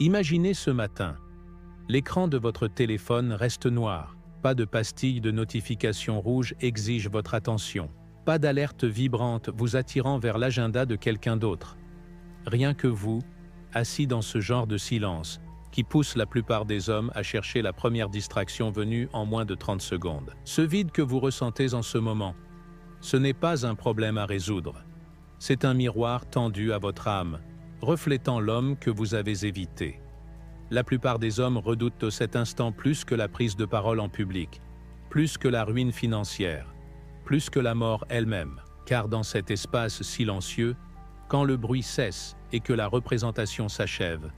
Imaginez ce matin. L'écran de votre téléphone reste noir. Pas de pastille de notification rouge exige votre attention. Pas d'alerte vibrante vous attirant vers l'agenda de quelqu'un d'autre. Rien que vous, assis dans ce genre de silence, qui pousse la plupart des hommes à chercher la première distraction venue en moins de 30 secondes. Ce vide que vous ressentez en ce moment, ce n'est pas un problème à résoudre. C'est un miroir tendu à votre âme, reflétant l'homme que vous avez évité. La plupart des hommes redoutent cet instant plus que la prise de parole en public, plus que la ruine financière, plus que la mort elle-même, car dans cet espace silencieux, quand le bruit cesse et que la représentation s'achève,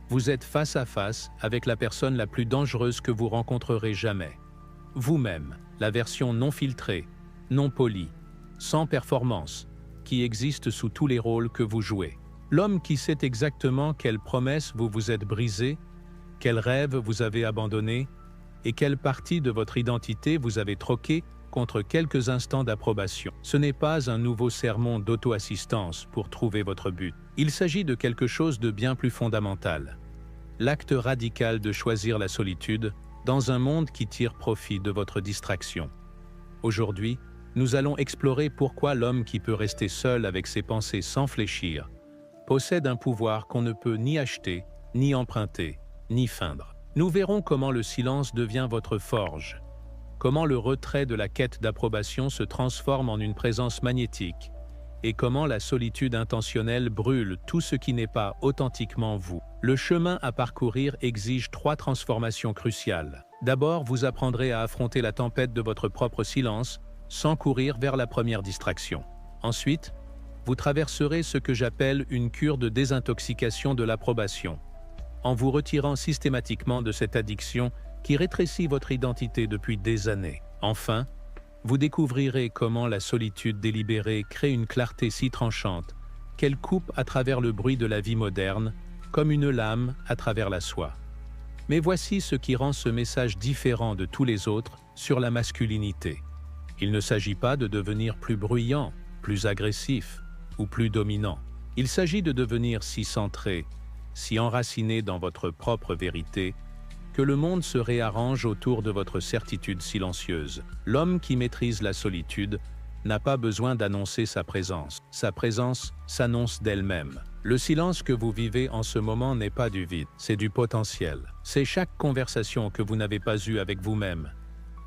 vous êtes face à face avec la personne la plus dangereuse que vous rencontrerez jamais. Vous-même, la version non filtrée, non polie, sans performance, qui existe sous tous les rôles que vous jouez. L'homme qui sait exactement quelles promesses vous vous êtes brisées, quels rêves vous avez abandonnés et quelle partie de votre identité vous avez troquée contre quelques instants d'approbation. Ce n'est pas un nouveau sermon d'auto-assistance pour trouver votre but. Il s'agit de quelque chose de bien plus fondamental. L'acte radical de choisir la solitude dans un monde qui tire profit de votre distraction. Aujourd'hui, nous allons explorer pourquoi l'homme qui peut rester seul avec ses pensées sans fléchir possède un pouvoir qu'on ne peut ni acheter, ni emprunter, ni feindre. Nous verrons comment le silence devient votre forge, comment le retrait de la quête d'approbation se transforme en une présence magnétique, et comment la solitude intentionnelle brûle tout ce qui n'est pas authentiquement vous. Le chemin à parcourir exige 3 transformations cruciales. D'abord, vous apprendrez à affronter la tempête de votre propre silence, sans courir vers la première distraction. Ensuite, vous traverserez ce que j'appelle une cure de désintoxication de l'approbation, en vous retirant systématiquement de cette addiction qui rétrécit votre identité depuis des années. Enfin, vous découvrirez comment la solitude délibérée crée une clarté si tranchante qu'elle coupe à travers le bruit de la vie moderne, comme une lame à travers la soie. Mais voici ce qui rend ce message différent de tous les autres sur la masculinité. Il ne s'agit pas de devenir plus bruyant, plus agressif ou plus dominant. Il s'agit de devenir si centré, si enraciné dans votre propre vérité, que le monde se réarrange autour de votre certitude silencieuse. L'homme qui maîtrise la solitude n'a pas besoin d'annoncer sa présence. Sa présence s'annonce d'elle-même. Le silence que vous vivez en ce moment n'est pas du vide, c'est du potentiel. C'est chaque conversation que vous n'avez pas eue avec vous-même,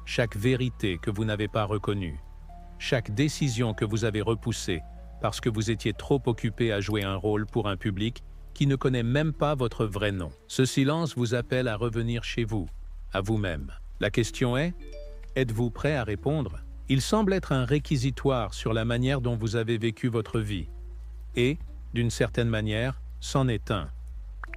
chaque vérité que vous n'avez pas reconnue, chaque décision que vous avez repoussée parce que vous étiez trop occupé à jouer un rôle pour un public qui ne connaît même pas votre vrai nom. Ce silence vous appelle à revenir chez vous, à vous-même. La question est, êtes-vous prêt à répondre? Il semble être un réquisitoire sur la manière dont vous avez vécu votre vie. Et, d'une certaine manière, c'en est un.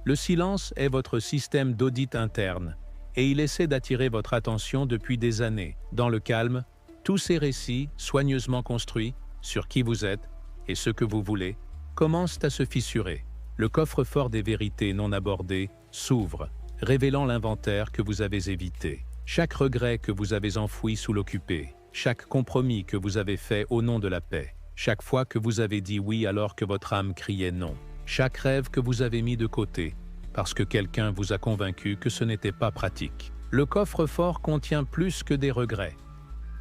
Le silence est votre système d'audit interne, et il essaie d'attirer votre attention depuis des années. Dans le calme, tous ces récits, soigneusement construits, sur qui vous êtes et ce que vous voulez, commencent à se fissurer. Le coffre-fort des vérités non abordées s'ouvre, révélant l'inventaire que vous avez évité. Chaque regret que vous avez enfoui sous l'occupé, chaque compromis que vous avez fait au nom de la paix, chaque fois que vous avez dit oui alors que votre âme criait non, chaque rêve que vous avez mis de côté, parce que quelqu'un vous a convaincu que ce n'était pas pratique. Le coffre-fort contient plus que des regrets.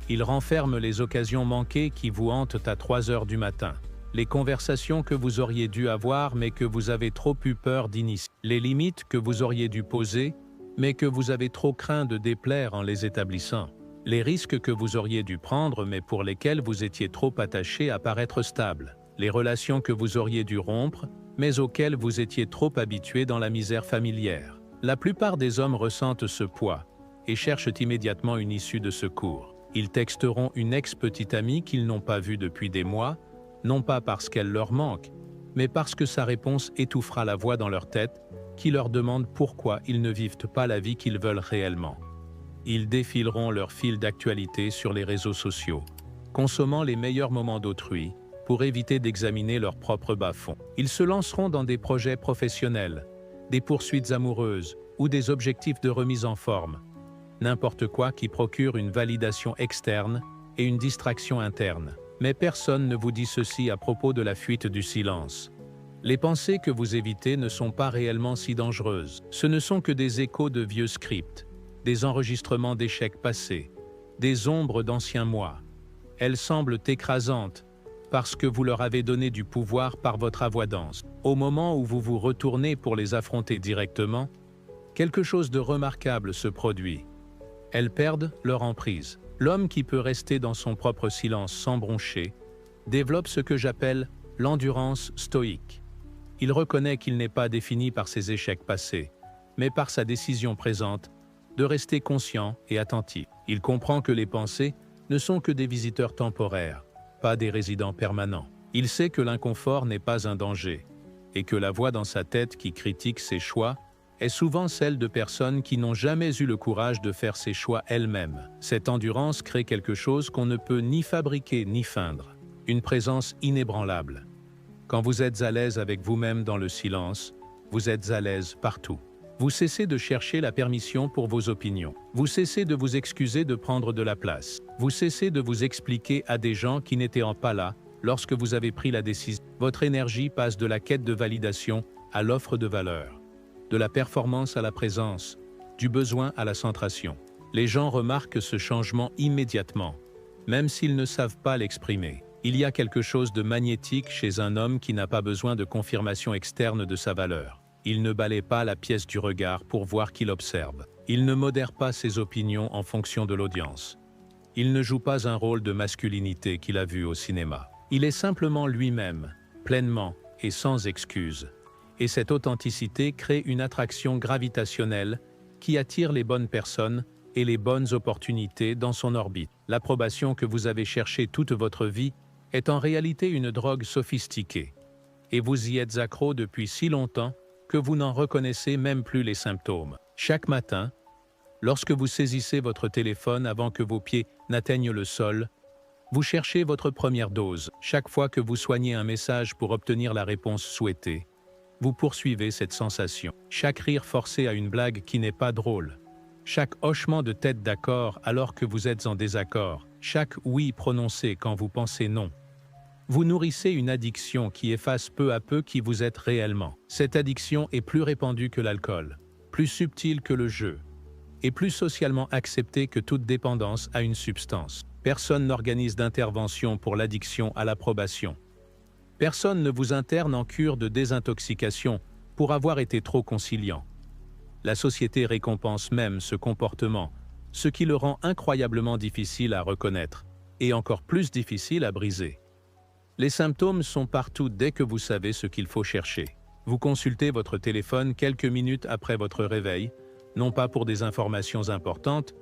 Il renferme les occasions manquées qui vous hantent à 3 heures du matin, les conversations que vous auriez dû avoir mais que vous avez trop eu peur d'initier, les limites que vous auriez dû poser mais que vous avez trop craint de déplaire en les établissant, les risques que vous auriez dû prendre mais pour lesquels vous étiez trop attaché à paraître stable, les relations que vous auriez dû rompre mais auxquelles vous étiez trop habitué dans la misère familière. La plupart des hommes ressentent ce poids et cherchent immédiatement une issue de secours. Ils texteront une ex-petite amie qu'ils n'ont pas vue depuis des mois, non pas parce qu'elle leur manque, mais parce que sa réponse étouffera la voix dans leur tête qui leur demande pourquoi ils ne vivent pas la vie qu'ils veulent réellement. Ils défileront leur fil d'actualité sur les réseaux sociaux, consommant les meilleurs moments d'autrui pour éviter d'examiner leurs propres bas-fonds. Ils se lanceront dans des projets professionnels, des poursuites amoureuses ou des objectifs de remise en forme, n'importe quoi qui procure une validation externe et une distraction interne. Mais personne ne vous dit ceci à propos de la fuite du silence. Les pensées que vous évitez ne sont pas réellement si dangereuses. Ce ne sont que des échos de vieux scripts, des enregistrements d'échecs passés, des ombres d'anciens mois. Elles semblent écrasantes parce que vous leur avez donné du pouvoir par votre avoidance. Au moment où vous vous retournez pour les affronter directement, quelque chose de remarquable se produit. Elles perdent leur emprise. L'homme qui peut rester dans son propre silence sans broncher développe ce que j'appelle l'endurance stoïque. Il reconnaît qu'il n'est pas défini par ses échecs passés, mais par sa décision présente de rester conscient et attentif. Il comprend que les pensées ne sont que des visiteurs temporaires, pas des résidents permanents. Il sait que l'inconfort n'est pas un danger, et que la voix dans sa tête qui critique ses choix est souvent celle de personnes qui n'ont jamais eu le courage de faire ses choix elles-mêmes. Cette endurance crée quelque chose qu'on ne peut ni fabriquer ni feindre, une présence inébranlable. Quand vous êtes à l'aise avec vous-même dans le silence, vous êtes à l'aise partout. Vous cessez de chercher la permission pour vos opinions. Vous cessez de vous excuser de prendre de la place. Vous cessez de vous expliquer à des gens qui n'étaient pas là lorsque vous avez pris la décision. Votre énergie passe de la quête de validation à l'offre de valeur, de la performance à la présence, du besoin à la centration. Les gens remarquent ce changement immédiatement, même s'ils ne savent pas l'exprimer. Il y a quelque chose de magnétique chez un homme qui n'a pas besoin de confirmation externe de sa valeur. Il ne balaie pas la pièce du regard pour voir qu'il observe. Il ne modère pas ses opinions en fonction de l'audience. Il ne joue pas un rôle de masculinité qu'il a vu au cinéma. Il est simplement lui-même, pleinement et sans excuse. Et cette authenticité crée une attraction gravitationnelle qui attire les bonnes personnes et les bonnes opportunités dans son orbite. L'approbation que vous avez cherchée toute votre vie est en réalité une drogue sophistiquée. Et vous y êtes accro depuis si longtemps que vous n'en reconnaissez même plus les symptômes. Chaque matin, lorsque vous saisissez votre téléphone avant que vos pieds n'atteignent le sol, vous cherchez votre première dose. Chaque fois que vous soignez un message pour obtenir la réponse souhaitée, vous poursuivez cette sensation. Chaque rire forcé à une blague qui n'est pas drôle, chaque hochement de tête d'accord alors que vous êtes en désaccord, chaque oui prononcé quand vous pensez non, vous nourrissez une addiction qui efface peu à peu qui vous êtes réellement. Cette addiction est plus répandue que l'alcool, plus subtile que le jeu, et plus socialement acceptée que toute dépendance à une substance. Personne n'organise d'intervention pour l'addiction à l'approbation. Personne ne vous interne en cure de désintoxication pour avoir été trop conciliant. La société récompense même ce comportement, ce qui le rend incroyablement difficile à reconnaître, et encore plus difficile à briser. Les symptômes sont partout dès que vous savez ce qu'il faut chercher. Vous consultez votre téléphone quelques minutes après votre réveil, non pas pour des informations importantes,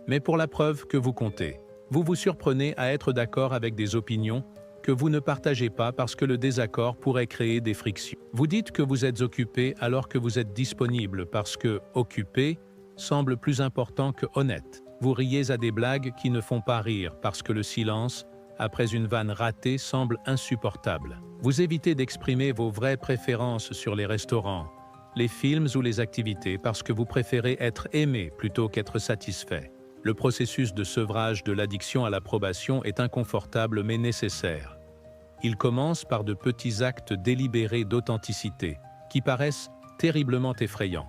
mais pour la preuve que vous comptez. Vous vous surprenez à être d'accord avec des opinions que vous ne partagez pas parce que le désaccord pourrait créer des frictions. Vous dites que vous êtes occupé alors que vous êtes disponible parce que « occupé » semble plus important que « honnête ». Vous riez à des blagues qui ne font pas rire parce que le silence, après une vanne ratée, semble insupportable. Vous évitez d'exprimer vos vraies préférences sur les restaurants, les films ou les activités parce que vous préférez être aimé plutôt qu'être satisfait. Le processus de sevrage de l'addiction à l'approbation est inconfortable mais nécessaire. Il commence par de petits actes délibérés d'authenticité, qui paraissent terriblement effrayants.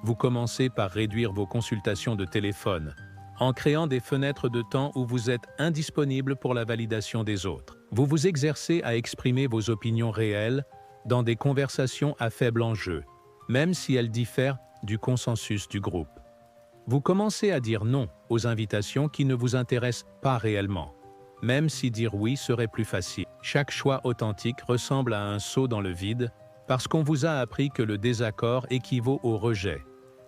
Vous commencez par réduire vos consultations de téléphone, en créant des fenêtres de temps où vous êtes indisponible pour la validation des autres. Vous vous exercez à exprimer vos opinions réelles dans des conversations à faible enjeu, même si elles diffèrent du consensus du groupe. Vous commencez à dire non aux invitations qui ne vous intéressent pas réellement, même si dire oui serait plus facile. Chaque choix authentique ressemble à un saut dans le vide parce qu'on vous a appris que le désaccord équivaut au rejet,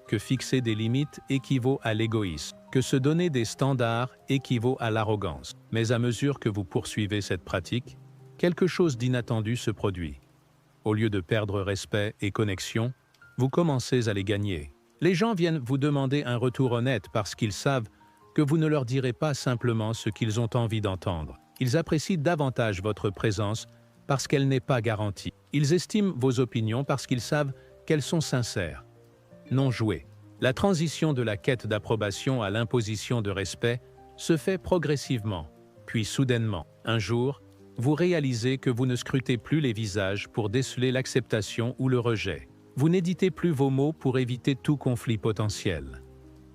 que fixer des limites équivaut à l'égoïsme, que se donner des standards équivaut à l'arrogance. Mais à mesure que vous poursuivez cette pratique, quelque chose d'inattendu se produit. Au lieu de perdre respect et connexion, vous commencez à les gagner. Les gens viennent vous demander un retour honnête parce qu'ils savent que vous ne leur direz pas simplement ce qu'ils ont envie d'entendre. Ils apprécient davantage votre présence parce qu'elle n'est pas garantie. Ils estiment vos opinions parce qu'ils savent qu'elles sont sincères, non jouées. La transition de la quête d'approbation à l'imposition de respect se fait progressivement, puis soudainement. Un jour, Vous réalisez que vous ne scrutez plus les visages pour déceler l'acceptation ou le rejet. Vous n'éditez plus vos mots pour éviter tout conflit potentiel.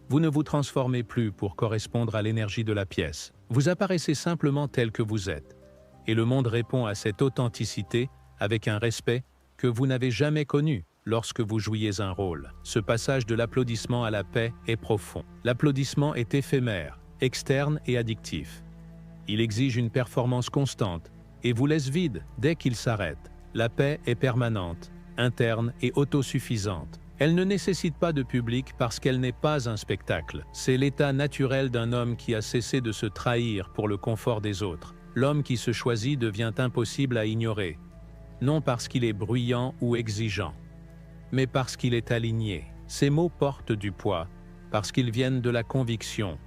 Vous ne vous transformez plus pour correspondre à l'énergie de la pièce. Vous apparaissez simplement tel que vous êtes. Et le monde répond à cette authenticité avec un respect que vous n'avez jamais connu lorsque vous jouiez un rôle. Ce passage de l'applaudissement à la paix est profond. L'applaudissement est éphémère, externe et addictif. Il exige une performance constante et vous laisse vide dès qu'il s'arrête. La paix est permanente, interne et autosuffisante. Elle ne nécessite pas de public parce qu'elle n'est pas un spectacle. C'est l'état naturel d'un homme qui a cessé de se trahir pour le confort des autres. L'homme qui se choisit devient impossible à ignorer, non parce qu'il est bruyant ou exigeant, mais parce qu'il est aligné. Ces mots portent du poids, parce qu'ils viennent de la conviction,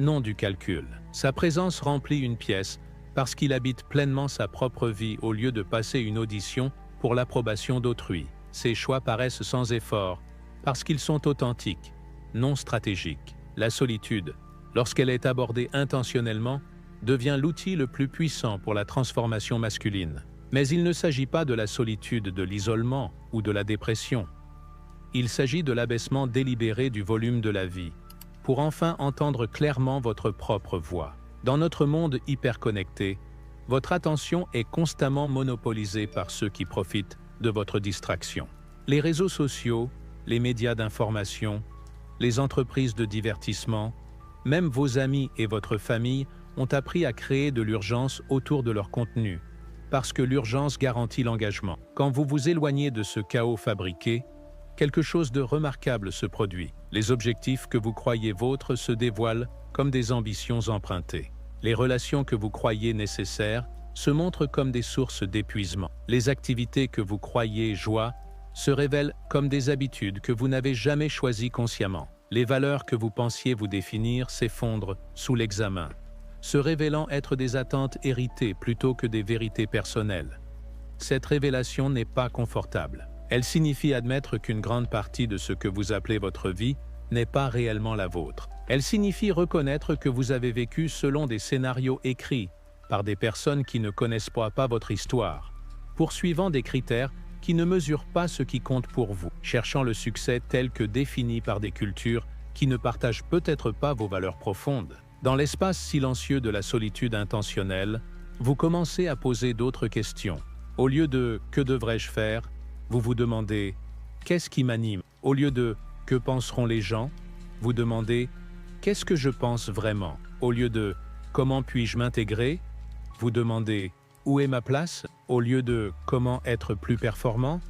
non du calcul. Sa présence remplit une pièce parce qu'il habite pleinement sa propre vie au lieu de passer une audition pour l'approbation d'autrui. Ses choix paraissent sans effort parce qu'ils sont authentiques, non stratégiques. La solitude, lorsqu'elle est abordée intentionnellement, devient l'outil le plus puissant pour la transformation masculine. Mais il ne s'agit pas de la solitude de l'isolement ou de la dépression. Il s'agit de l'abaissement délibéré du volume de la vie, pour enfin entendre clairement votre propre voix. Dans notre monde hyperconnecté, votre attention est constamment monopolisée par ceux qui profitent de votre distraction. Les réseaux sociaux, les médias d'information, les entreprises de divertissement, même vos amis et votre famille ont appris à créer de l'urgence autour de leur contenu, parce que l'urgence garantit l'engagement. Quand vous vous éloignez de ce chaos fabriqué, quelque chose de remarquable se produit. Les objectifs que vous croyez vôtres se dévoilent comme des ambitions empruntées. Les relations que vous croyez nécessaires se montrent comme des sources d'épuisement. Les activités que vous croyez joie se révèlent comme des habitudes que vous n'avez jamais choisies consciemment. Les valeurs que vous pensiez vous définir s'effondrent sous l'examen, se révélant être des attentes héritées plutôt que des vérités personnelles. Cette révélation n'est pas confortable. Elle signifie admettre qu'une grande partie de ce que vous appelez votre vie n'est pas réellement la vôtre. Elle signifie reconnaître que vous avez vécu selon des scénarios écrits par des personnes qui ne connaissent pas votre histoire, poursuivant des critères qui ne mesurent pas ce qui compte pour vous, cherchant le succès tel que défini par des cultures qui ne partagent peut-être pas vos valeurs profondes. Dans l'espace silencieux de la solitude intentionnelle, vous commencez à poser d'autres questions. Au lieu de « que devrais-je faire ?», vous vous demandez « qu'est-ce qui m'anime ?» Au lieu de « que penseront les gens ?», vous demandez « qu'est-ce que je pense vraiment ?» Au lieu de « comment puis-je m'intégrer ?», vous demandez « où est ma place ?» Au lieu de « comment être plus performant ?»,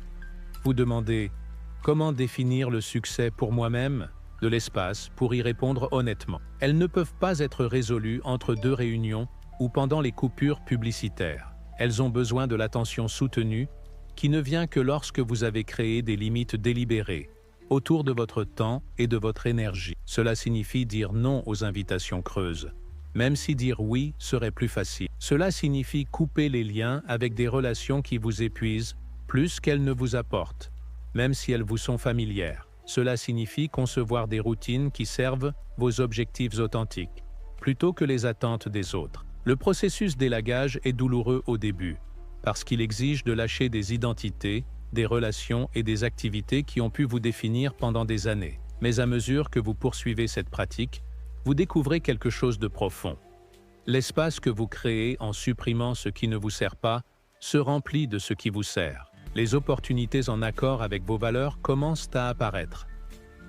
vous demandez « comment définir le succès pour moi-même ?» De l'espace pour y répondre honnêtement. Elles ne peuvent pas être résolues entre deux réunions ou pendant les coupures publicitaires. Elles ont besoin de l'attention soutenue qui ne vient que lorsque vous avez créé des limites délibérées autour de votre temps et de votre énergie. Cela signifie dire non aux invitations creuses, même si dire oui serait plus facile. Cela signifie couper les liens avec des relations qui vous épuisent plus qu'elles ne vous apportent, même si elles vous sont familières. Cela signifie concevoir des routines qui servent vos objectifs authentiques, plutôt que les attentes des autres. Le processus d'élagage est douloureux au début, parce qu'il exige de lâcher des identités, des relations et des activités qui ont pu vous définir pendant des années. Mais à mesure que vous poursuivez cette pratique, vous découvrez quelque chose de profond. L'espace que vous créez en supprimant ce qui ne vous sert pas se remplit de ce qui vous sert. Les opportunités en accord avec vos valeurs commencent à apparaître.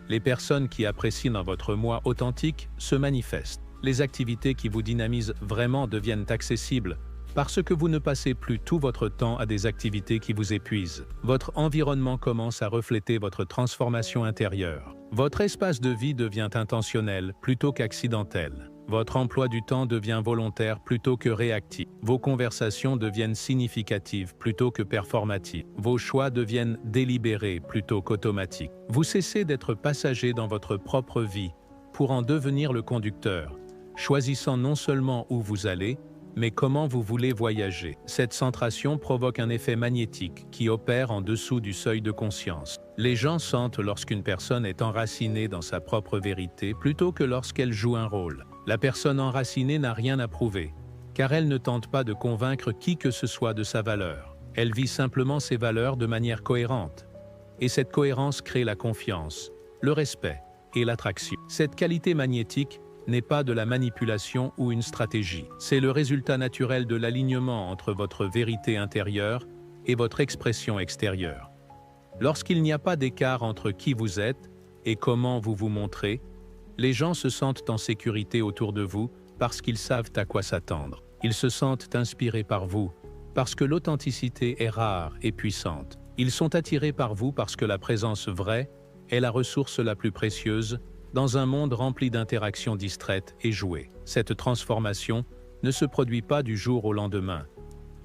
Les personnes qui apprécient dans votre moi authentique se manifestent. Les activités qui vous dynamisent vraiment deviennent accessibles parce que vous ne passez plus tout votre temps à des activités qui vous épuisent. Votre environnement commence à refléter votre transformation intérieure. Votre espace de vie devient intentionnel plutôt qu'accidentel. Votre emploi du temps devient volontaire plutôt que réactif. Vos conversations deviennent significatives plutôt que performatives. Vos choix deviennent délibérés plutôt qu'automatiques. Vous cessez d'être passager dans votre propre vie pour en devenir le conducteur, choisissant non seulement où vous allez, mais comment vous voulez voyager. Cette centration provoque un effet magnétique qui opère en dessous du seuil de conscience. Les gens sentent lorsqu'une personne est enracinée dans sa propre vérité plutôt que lorsqu'elle joue un rôle. La personne enracinée n'a rien à prouver, car elle ne tente pas de convaincre qui que ce soit de sa valeur. Elle vit simplement ses valeurs de manière cohérente. Et cette cohérence crée la confiance, le respect et l'attraction. Cette qualité magnétique n'est pas de la manipulation ou une stratégie. C'est le résultat naturel de l'alignement entre votre vérité intérieure et votre expression extérieure. Lorsqu'il n'y a pas d'écart entre qui vous êtes et comment vous vous montrez, les gens se sentent en sécurité autour de vous parce qu'ils savent à quoi s'attendre. Ils se sentent inspirés par vous, parce que l'authenticité est rare et puissante. Ils sont attirés par vous parce que la présence vraie est la ressource la plus précieuse dans un monde rempli d'interactions distraites et jouées. Cette transformation ne se produit pas du jour au lendemain,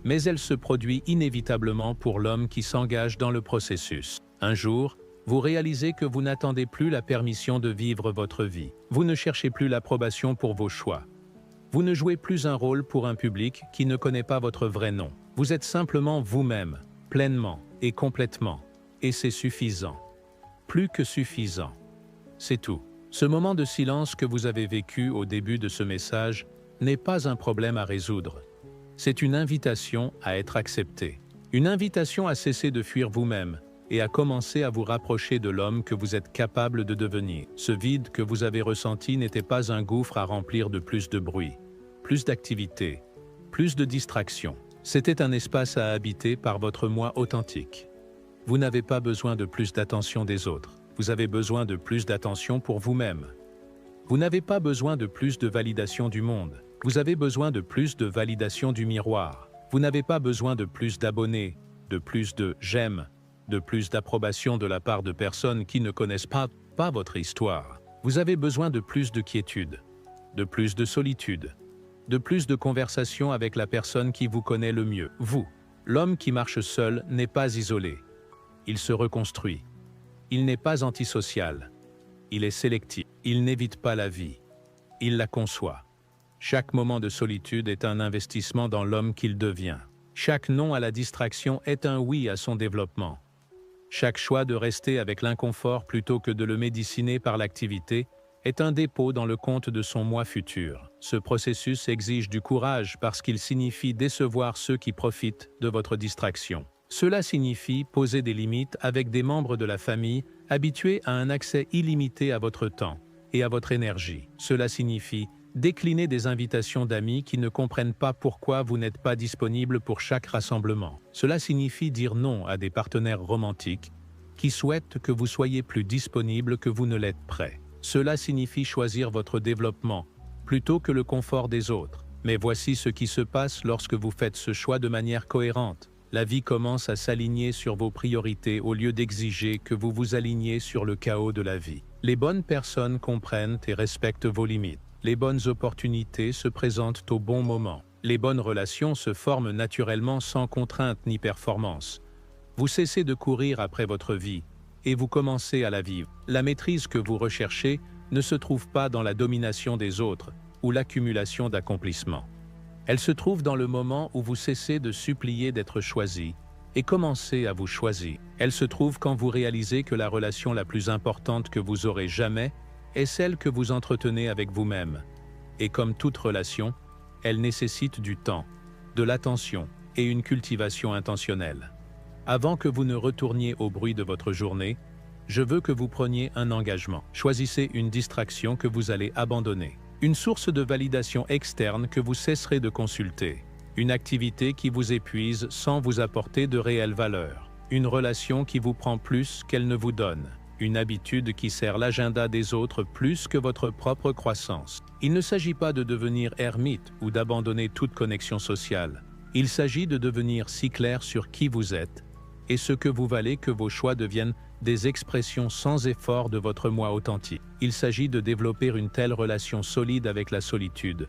mais elle se produit inévitablement pour l'homme qui s'engage dans le processus. Un jour, vous réalisez que vous n'attendez plus la permission de vivre votre vie. Vous ne cherchez plus l'approbation pour vos choix. Vous ne jouez plus un rôle pour un public qui ne connaît pas votre vrai nom. Vous êtes simplement vous-même, pleinement et complètement. Et c'est suffisant. Plus que suffisant. C'est tout. Ce moment de silence que vous avez vécu au début de ce message n'est pas un problème à résoudre. C'est une invitation à être accepté. Une invitation à cesser de fuir vous-même et à commencer à vous rapprocher de l'homme que vous êtes capable de devenir. Ce vide que vous avez ressenti n'était pas un gouffre à remplir de plus de bruit, plus d'activité, plus de distractions. C'était un espace à habiter par votre moi authentique. Vous n'avez pas besoin de plus d'attention des autres. Vous avez besoin de plus d'attention pour vous-même. Vous n'avez pas besoin de plus de validation du monde. Vous avez besoin de plus de validation du miroir. Vous n'avez pas besoin de plus d'abonnés, de plus de « j'aime », de plus d'approbation de la part de personnes qui ne connaissent pas votre histoire. Vous avez besoin de plus de quiétude, de plus de solitude, de plus de conversation avec la personne qui vous connaît le mieux. Vous, l'homme qui marche seul, n'est pas isolé. Il se reconstruit. Il n'est pas antisocial. Il est sélectif. Il n'évite pas la vie. Il la conçoit. Chaque moment de solitude est un investissement dans l'homme qu'il devient. Chaque non à la distraction est un oui à son développement. Chaque choix de rester avec l'inconfort plutôt que de le médeciner par l'activité est un dépôt dans le compte de son moi futur. Ce processus exige du courage parce qu'il signifie décevoir ceux qui profitent de votre distraction. Cela signifie poser des limites avec des membres de la famille habitués à un accès illimité à votre temps et à votre énergie. Cela signifie décliner des invitations d'amis qui ne comprennent pas pourquoi vous n'êtes pas disponible pour chaque rassemblement. Cela signifie dire non à des partenaires romantiques qui souhaitent que vous soyez plus disponible que vous ne l'êtes prêt. Cela signifie choisir votre développement plutôt que le confort des autres. Mais voici ce qui se passe lorsque vous faites ce choix de manière cohérente. La vie commence à s'aligner sur vos priorités au lieu d'exiger que vous vous aligniez sur le chaos de la vie. Les bonnes personnes comprennent et respectent vos limites. Les bonnes opportunités se présentent au bon moment. Les bonnes relations se forment naturellement sans contrainte ni performance. Vous cessez de courir après votre vie et vous commencez à la vivre. La maîtrise que vous recherchez ne se trouve pas dans la domination des autres ou l'accumulation d'accomplissements. Elle se trouve dans le moment où vous cessez de supplier d'être choisi et commencez à vous choisir. Elle se trouve quand vous réalisez que la relation la plus importante que vous aurez jamais est celle que vous entretenez avec vous-même. Et comme toute relation, elle nécessite du temps, de l'attention et une cultivation intentionnelle. Avant que vous ne retourniez au bruit de votre journée, je veux que vous preniez un engagement. Choisissez une distraction que vous allez abandonner. Une source de validation externe que vous cesserez de consulter. Une activité qui vous épuise sans vous apporter de réelle valeur. Une relation qui vous prend plus qu'elle ne vous donne. Une habitude qui sert l'agenda des autres plus que votre propre croissance. Il ne s'agit pas de devenir ermite ou d'abandonner toute connexion sociale. Il s'agit de devenir si clair sur qui vous êtes et ce que vous valez que vos choix deviennent des expressions sans effort de votre moi authentique. Il s'agit de développer une telle relation solide avec la solitude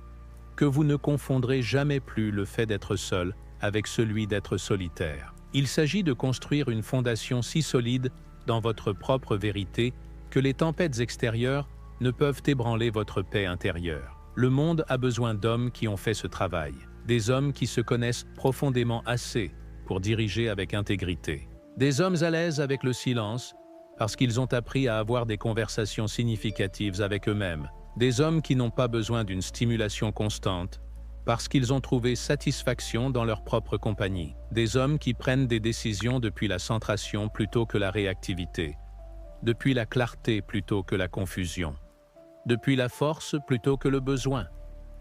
que vous ne confondrez jamais plus le fait d'être seul avec celui d'être solitaire. Il s'agit de construire une fondation si solide dans votre propre vérité que les tempêtes extérieures ne peuvent ébranler votre paix intérieure. Le monde a besoin d'hommes qui ont fait ce travail, des hommes qui se connaissent profondément assez pour diriger avec intégrité. Des hommes à l'aise avec le silence, parce qu'ils ont appris à avoir des conversations significatives avec eux-mêmes. Des hommes qui n'ont pas besoin d'une stimulation constante, parce qu'ils ont trouvé satisfaction dans leur propre compagnie. Des hommes qui prennent des décisions depuis la centration plutôt que la réactivité, depuis la clarté plutôt que la confusion, depuis la force plutôt que le besoin.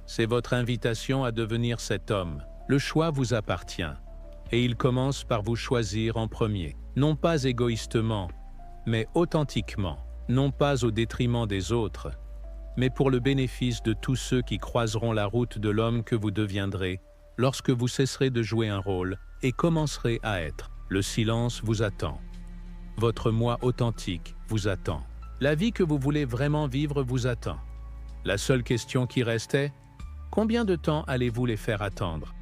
C'est votre invitation à devenir cet homme. Le choix vous appartient, et il commence par vous choisir en premier, non pas égoïstement, mais authentiquement, non pas au détriment des autres, mais pour le bénéfice de tous ceux qui croiseront la route de l'homme que vous deviendrez lorsque vous cesserez de jouer un rôle et commencerez à être. Le silence vous attend. Votre moi authentique vous attend. La vie que vous voulez vraiment vivre vous attend. La seule question qui reste est: combien de temps allez-vous les faire attendre ?